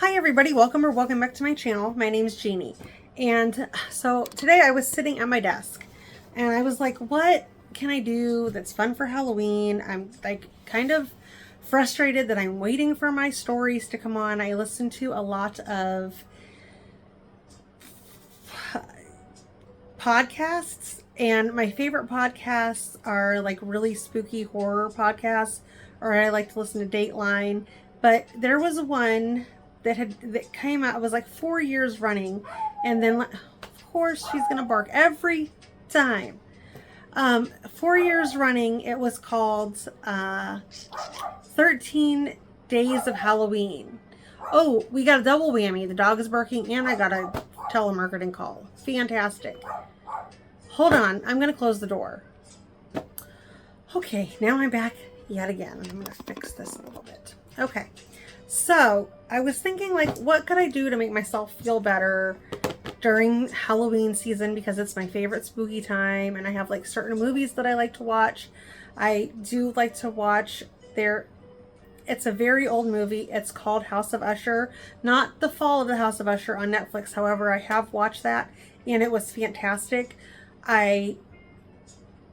Hi everybody, welcome back to my channel. My name is Jeannie. And so today I was sitting at my desk and I was like, what can I do that's fun for Halloween? I'm like kind of frustrated that I'm waiting for my stories to come on. I listen to a lot of podcasts, and my favorite podcasts are like really spooky horror podcasts, or I like to listen to Dateline. But there was one that came out. It was like 4 years running, and then of course she's gonna bark every time. 4 years running. It was called 13 Days of Halloween. Oh, we got a double whammy. The dog is barking, and I got a telemarketing call. Fantastic. Hold on, I'm gonna close the door. Okay, now I'm back yet again. I'm gonna fix this a little bit. Okay, so I was thinking, like, what could I do to make myself feel better during Halloween season, because it's my favorite spooky time, and I have like certain movies that I like to watch. I do like to watch it's a very old movie. It's called House of Usher. Not The Fall of the House of Usher on Netflix. However, I have watched that and it was fantastic.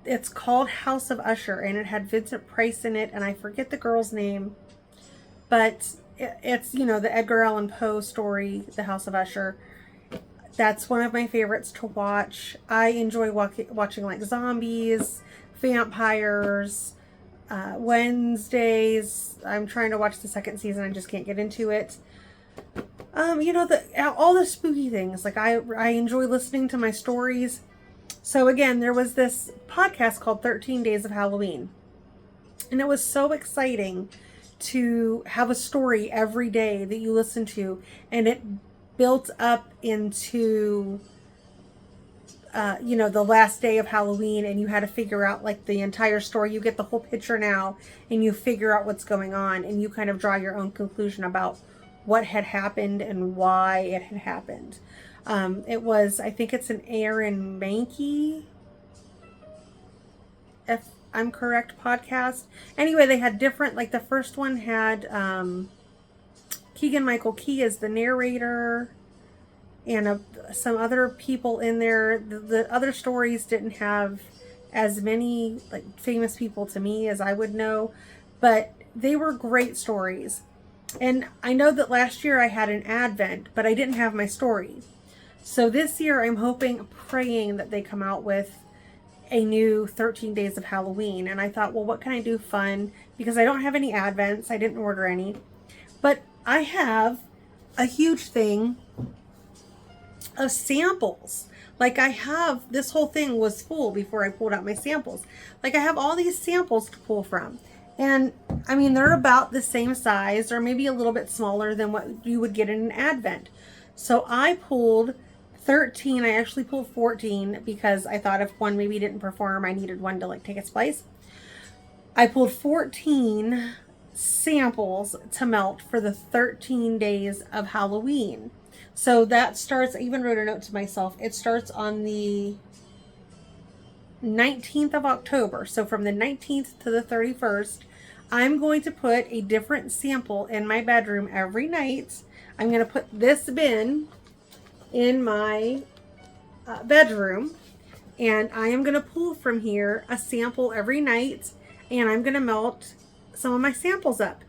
It's called House of Usher, and it had Vincent Price in it, and I forget the girl's name, but it's, you know, the Edgar Allan Poe story, The House of Usher. That's one of my favorites to watch. I enjoy watching like zombies, vampires, Wednesdays. I'm trying to watch the second season. I just can't get into it. You know, all the spooky things. Like I enjoy listening to my stories. So again, there was this podcast called 13 Days of Halloween. And it was so exciting to have a story every day that you listen to. And it built up into, you know, the last day of Halloween. And you had to figure out like the entire story. You get the whole picture now and you figure out what's going on. And you kind of draw your own conclusion about what had happened and why it had happened. It was, I think it's an Aaron Mahnke, if I'm correct, podcast. Anyway, they had different, like the first one had Keegan-Michael Key as the narrator, and some other people in there. The other stories didn't have as many like famous people to me as I would know, but they were great stories. And I know that last year I had an Advent, but I didn't have my story. So this year I'm hoping, praying that they come out with a new 13 Days of Halloween. And I thought, well, what can I do fun? Because I don't have any Advents. I didn't order any. But I have a huge thing of samples. Like I have, this whole thing was full before I pulled out my samples. Like I have all these samples to pull from. And I mean, they're about the same size or maybe a little bit smaller than what you would get in an Advent. So I pulled 13. I actually pulled 14 because I thought if one maybe didn't perform, I needed one to like take its place. I pulled 14 samples to melt for the 13 days of Halloween. So that starts, I even wrote a note to myself, it starts on the 19th of October. So from the 19th to the 31st, I'm going to put a different sample in my bedroom every night. I'm going to put this bin in my bedroom, and I am going to pull from here a sample every night, and I'm going to melt some of my samples up.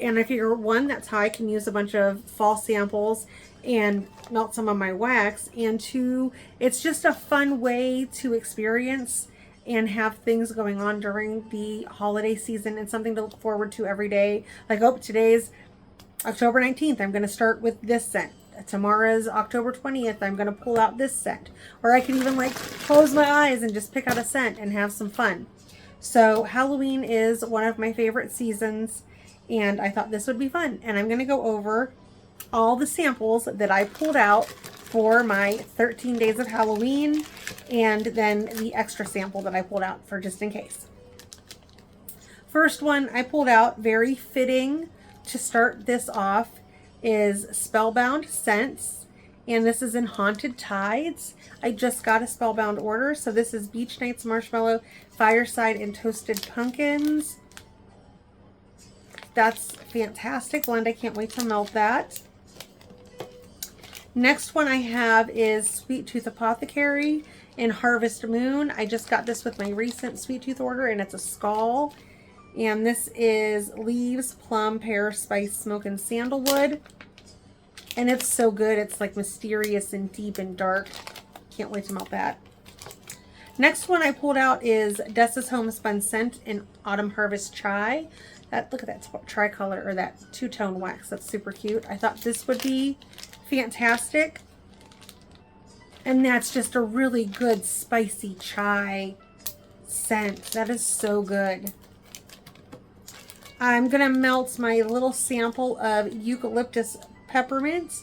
And I figure, one, that's how I can use a bunch of fall samples and melt some of my wax, and two, it's just a fun way to experience and have things going on during the holiday season, and something to look forward to every day. Like, oh, today's October 19th, I'm going to start with this scent. Tomorrow's October 20th, I'm going to pull out this scent. Or I can even like close my eyes and just pick out a scent and have some fun. So Halloween is one of my favorite seasons, and I thought this would be fun. And I'm going to go over all the samples that I pulled out for my 13 Days of Halloween, and then the extra sample that I pulled out for just in case. First one I pulled out, very fitting to start this off, is Spellbound Scents, and this is in Haunted Tides. I just got a Spellbound order, so this is Beach Nights Marshmallow, Fireside, and Toasted Pumpkins. That's fantastic blend. I can't wait to melt that. Next one I have is Sweet Tooth Apothecary in Harvest Moon. I just got this with my recent Sweet Tooth order, and it's a skull. And this is leaves, plum, pear, spice, smoke, and sandalwood. And it's so good. It's like mysterious and deep and dark. Can't wait to melt that. Next one I pulled out is Dessa's Homespun Scent in Autumn Harvest Chai. Look at that tricolor, or that two-tone wax. That's super cute. I thought this would be fantastic. And that's just a really good spicy chai scent. That is so good. I'm going to melt my little sample of eucalyptus peppermint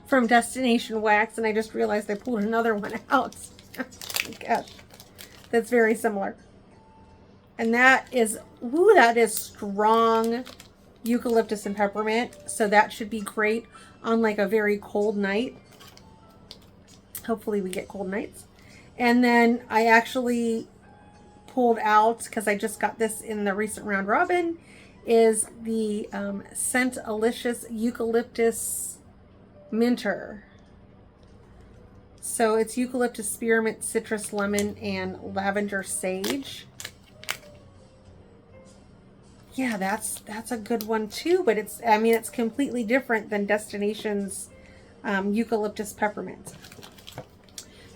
from Destination Wax, and I just realized I pulled another one out. Gosh, that's very similar. And that is, ooh, that is strong eucalyptus and peppermint, so that should be great on like a very cold night. Hopefully we get cold nights. And then I actually pulled out, because I just got this in the recent round robin, is the Scent-alicious Eucalyptus Minter. So it's eucalyptus, spearmint, citrus, lemon, and lavender sage. Yeah, that's a good one too, but it's completely different than Destination's eucalyptus peppermint.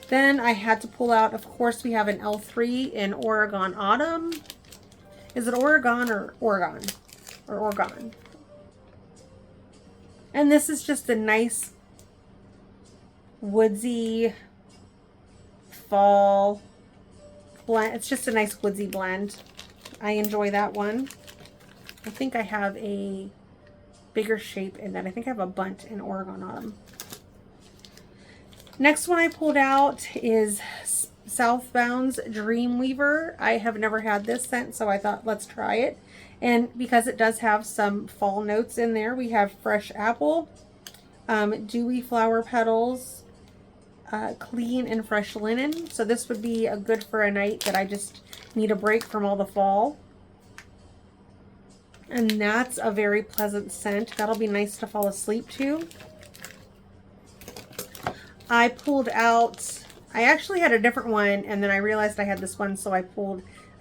Then I had to pull out, of course, we have an L3 in Oregon Autumn. Is it Oregon or Oregon? Or Oregon? And this is just a nice woodsy fall blend. It's just a nice woodsy blend. I enjoy that one. I think I have a bigger shape in that. I think I have a bunt in Oregon Autumn. Next one I pulled out is Southbound's Dreamweaver. I have never had this scent, so I thought let's try it. And because it does have some fall notes in there, we have fresh apple, dewy flower petals, clean and fresh linen. So this would be a good for a night that I just need a break from all the fall. And that's a very pleasant scent. That'll be nice to fall asleep to. I pulled out, I actually had a different one, and then I realized I had this one, so I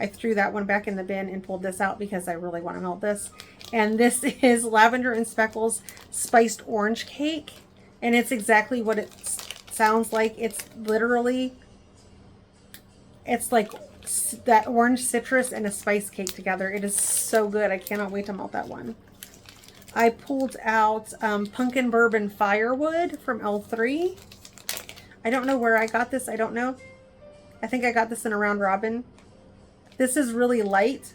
threw that one back in the bin and pulled this out because I really want to melt this. And this is Lavender and Speckles Spiced Orange Cake. And it's exactly what it sounds like. It's literally, it's like that orange citrus and a spice cake together. It is so good. I cannot wait to melt that one. I pulled out Pumpkin Bourbon Firewood from L3. I don't know where I got this. I don't know. I think I got this in a round robin. This is really light,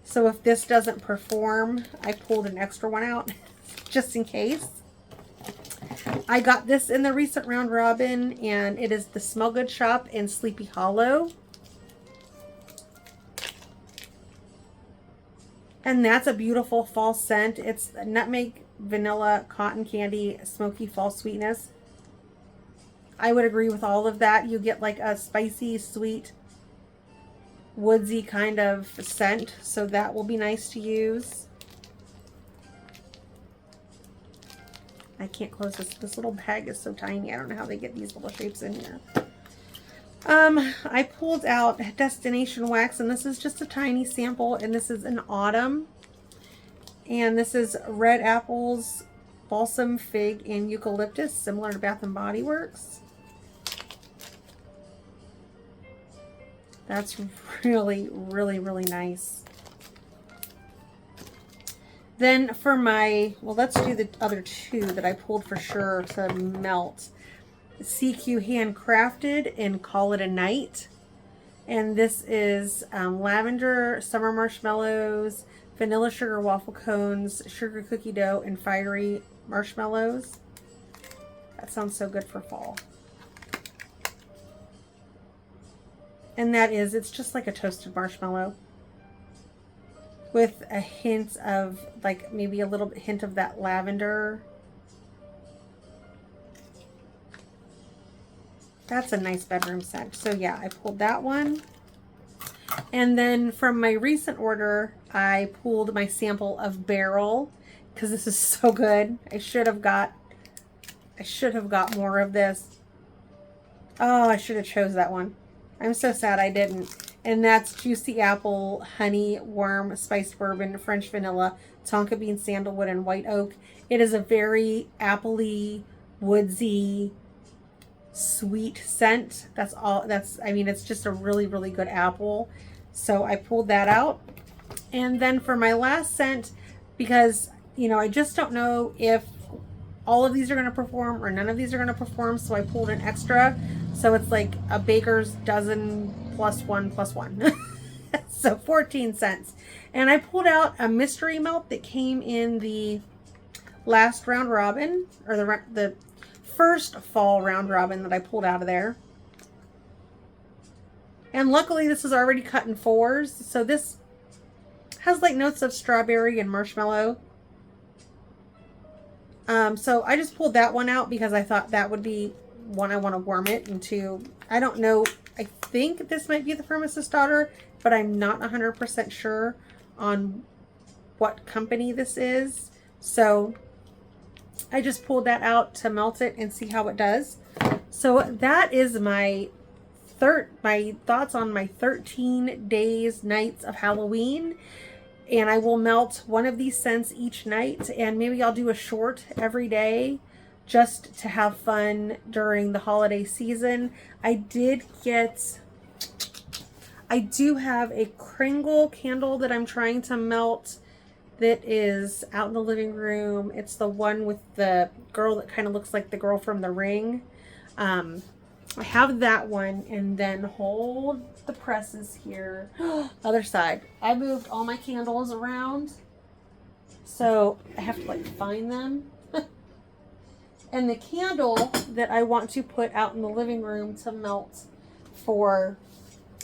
so if this doesn't perform, I pulled an extra one out just in case. I got this in the recent round robin, and it is the Smell Good Shop in Sleepy Hollow. And that's a beautiful fall scent. It's nutmeg, vanilla, cotton candy, smoky fall sweetness. I would agree with all of that. You get like a spicy, sweet, woodsy kind of scent. So that will be nice to use. I can't close this. This little bag is so tiny. I don't know how they get these little shapes in here. I pulled out Destination Wax, and this is just a tiny sample, and this is an autumn. And this is red apples, balsam, fig, and eucalyptus, similar to Bath & Body Works. That's really, really, really nice. Then for my, well, let's do the other two that I pulled for sure to melt. CQ Handcrafted and Call It a Night. And this is lavender, summer marshmallows, vanilla sugar waffle cones, sugar cookie dough, and fiery marshmallows. That sounds so good for fall. And that is, it's just like a toasted marshmallow with a hint of, like, maybe a little hint of that lavender. That's a nice bedroom scent. So yeah, I pulled that one. And then from my recent order, I pulled my sample of Beryl, because this is so good. I should have got I should have got more of this. Oh, I should have chose that one. I'm so sad I didn't. And that's Juicy Apple, Honey, Worm, Spiced Bourbon, French Vanilla, Tonka Bean, Sandalwood, and White Oak. It is a very appley, woodsy, sweet scent. That's all. I mean, it's just a really, really good apple. So I pulled that out. And then for my last scent, because, you know, I just don't know if all of these are going to perform or none of these are going to perform. So I pulled an extra. So it's like a baker's dozen plus one plus one. So 14 cents. And I pulled out a mystery melt that came in the last round robin, or the first fall round robin that I pulled out of there. And luckily this is already cut in 4s. So this has like notes of strawberry and marshmallow. So I just pulled that one out because I thought that would be one I want to warm it into. I don't know. I think this might be the Pharmacist's Daughter, but I'm not 100% sure on what company this is. So I just pulled that out to melt it and see how it does. So that is my thoughts on my 13 days, nights of Halloween. And I will melt one of these scents each night, and maybe I'll do a short every day just to have fun during the holiday season. I do have a Kringle candle that I'm trying to melt that is out in the living room. It's the one with the girl that kind of looks like the girl from The Ring. I have that one, and then hold the presses here. Other side. I moved all my candles around, so I have to like find them. And the candle that I want to put out in the living room to melt for,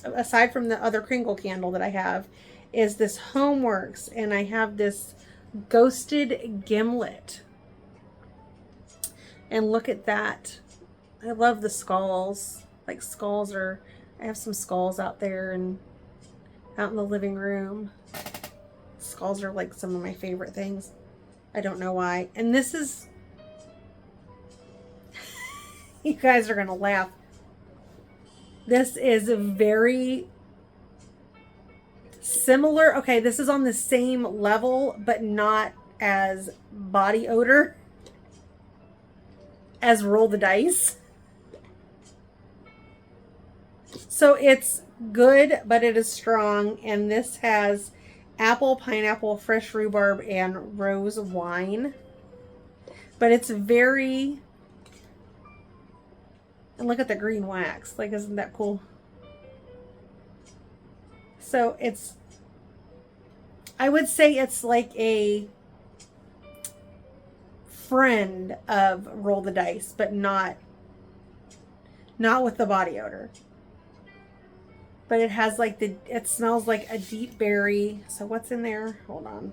aside from the other Kringle candle that I have, is this Homeworks, and I have this Ghosted Gimlet. And look at that. I love the skulls. Like skulls are, I have some skulls out there and out in the living room. Skulls are like some of my favorite things. I don't know why. And this is, you guys are going to laugh. This is very similar. Okay, this is on the same level, but not as body odor as Roll the Dice. So it's good, but it is strong. And this has apple, pineapple, fresh rhubarb, and rose wine. But it's very, and look at the green wax. Like, isn't that cool? So it's, I would say it's like a friend of Roll the Dice, but not with the body odor. But it has like it smells like a deep berry. So what's in there? Hold on.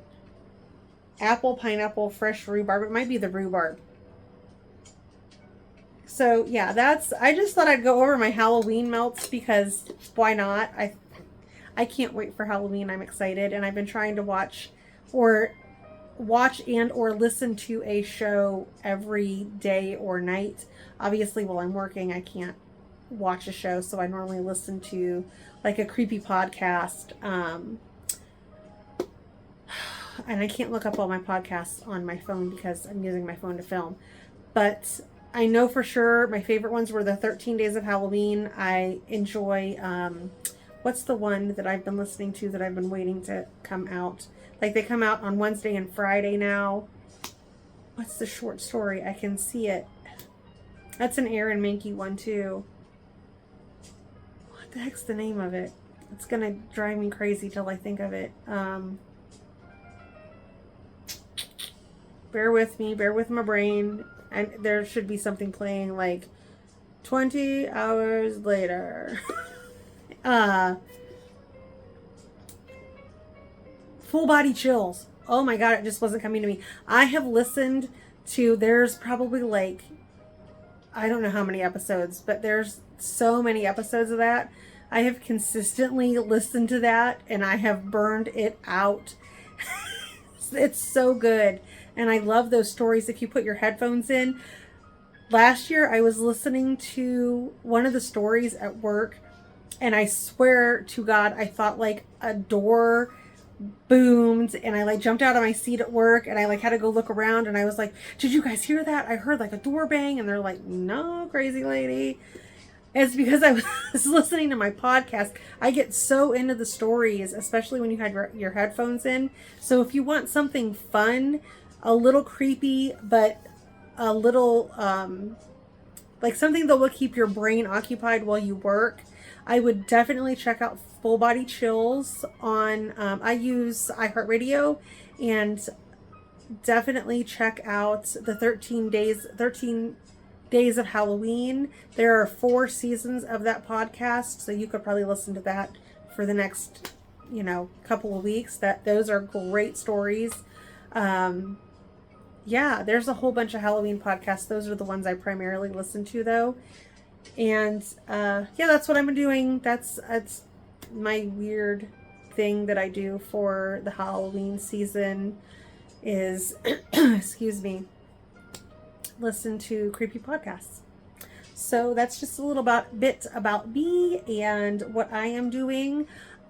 Apple, pineapple, fresh rhubarb. It might be the rhubarb. So yeah, I just thought I'd go over my Halloween melts because why not? I can't wait for Halloween. I'm excited, and I've been trying to watch and or listen to a show every day or night. Obviously, while I'm working, I can't watch a show, so I normally listen to like a creepy podcast. And I can't look up all my podcasts on my phone because I'm using my phone to film. But I know for sure my favorite ones were the 13 Days of Halloween. I enjoy, what's the one that I've been listening to that I've been waiting to come out? Like they come out on Wednesday and Friday now. What's the short story? I can see it. That's an Aaron Mahnke one too. What the heck's the name of it? It's gonna drive me crazy till I think of it. Bear with me, bear with my brain. And there should be something playing like 20 hours later. Full Body Chills. Oh my God, it just wasn't coming to me. I have listened to, there's probably like, I don't know how many episodes, but there's so many episodes of that. I have consistently listened to that and I have burned it out. It's so good. And I love those stories if you put your headphones in. last year I was listening to one of the stories at work, and I swear to God, I thought like a door boomed, and I like jumped out of my seat at work, and I like had to go look around, and I was like, did you guys hear that? I heard like a door bang. And they're like, no, crazy lady. It's because I was listening to my podcast. I get so into the stories, especially when you had your headphones in. So if you want something fun, a little creepy, but a little like something that will keep your brain occupied while you work, I would definitely check out Full Body Chills on, I use iHeartRadio, and definitely check out the 13 Days of Halloween. There are 4 seasons of that podcast, so you could probably listen to that for the next, couple of weeks. Those are great stories. Yeah, there's a whole bunch of Halloween podcasts. Those are the ones I primarily listen to, though. And yeah, that's what I'm doing. That's my weird thing that I do for the Halloween season is, excuse me, listen to creepy podcasts. So that's just a little bit about me and what I am doing.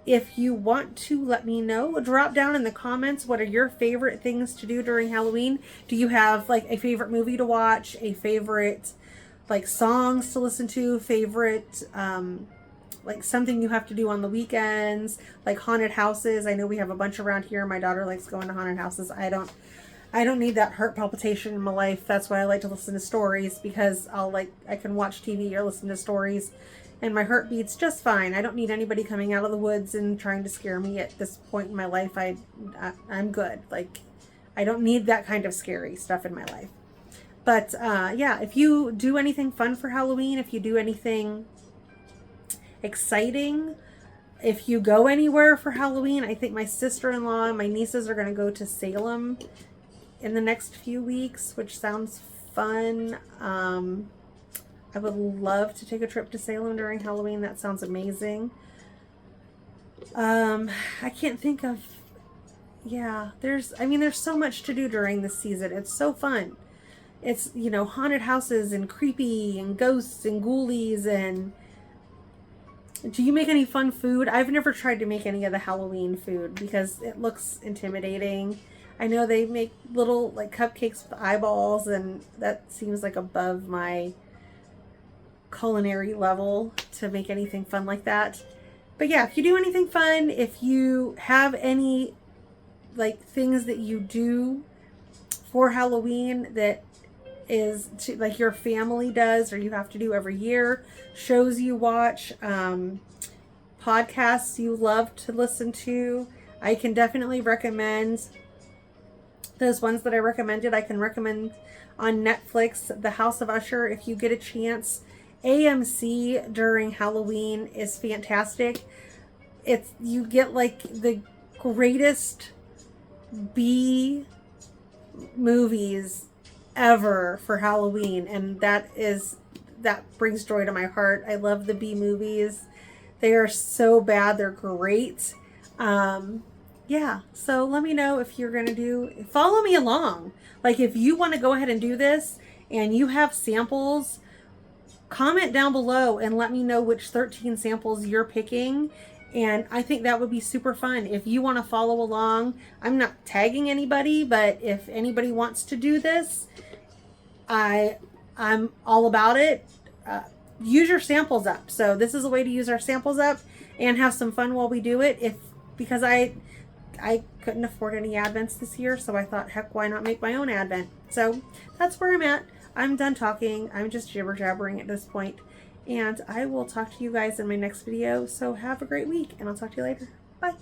If you want to let me know, drop down in the comments what are your favorite things to do during Halloween. Do you have like a favorite movie to watch, a favorite like songs to listen to, favorite like something you have to do on the weekends, like haunted houses? I know we have a bunch around here. My daughter likes going to haunted houses. I don't need that heart palpitation in my life. That's why I like to listen to stories, because I can watch TV or listen to stories and my heart beats just fine. I don't need anybody coming out of the woods and trying to scare me at this point in my life. I'm good. Like, I don't need that kind of scary stuff in my life. But yeah, if you do anything fun for Halloween, if you do anything exciting, if you go anywhere for Halloween, I think my sister-in-law and my nieces are going to go to Salem in the next few weeks, which sounds fun. I would love to take a trip to Salem during Halloween. That sounds amazing. I can't think of, yeah, there's so much to do during this season. It's so fun. It's, haunted houses and creepy and ghosts and ghoulies. And do you make any fun food? I've never tried to make any of the Halloween food because it looks intimidating. I know they make little like cupcakes with eyeballs, and that seems like above my culinary level to make anything fun like that. But yeah, if you do anything fun, if you have any like things that you do for Halloween that is like your family does or you have to do every year, shows you watch, podcasts you love to listen to, I can definitely recommend those ones that I recommended. I can recommend on Netflix The House of Usher if you get a chance. AMC during Halloween is fantastic. You get like the greatest B movies ever for Halloween, and that brings joy to my heart. I love the B movies. They are so bad, they're great. Yeah, so let me know if you're gonna follow me along. Like, if you want to go ahead and do this and you have samples, comment down below and let me know which 13 samples you're picking. And I think that would be super fun. If you want to follow along, I'm not tagging anybody, but if anybody wants to do this, I'm all about it. Use your samples up. So this is a way to use our samples up and have some fun while we do it. Because I couldn't afford any Advents this year, so I thought, heck, why not make my own Advent? So that's where I'm at. I'm done talking. I'm just jibber jabbering at this point. And I will talk to you guys in my next video. So have a great week, and I'll talk to you later. Bye.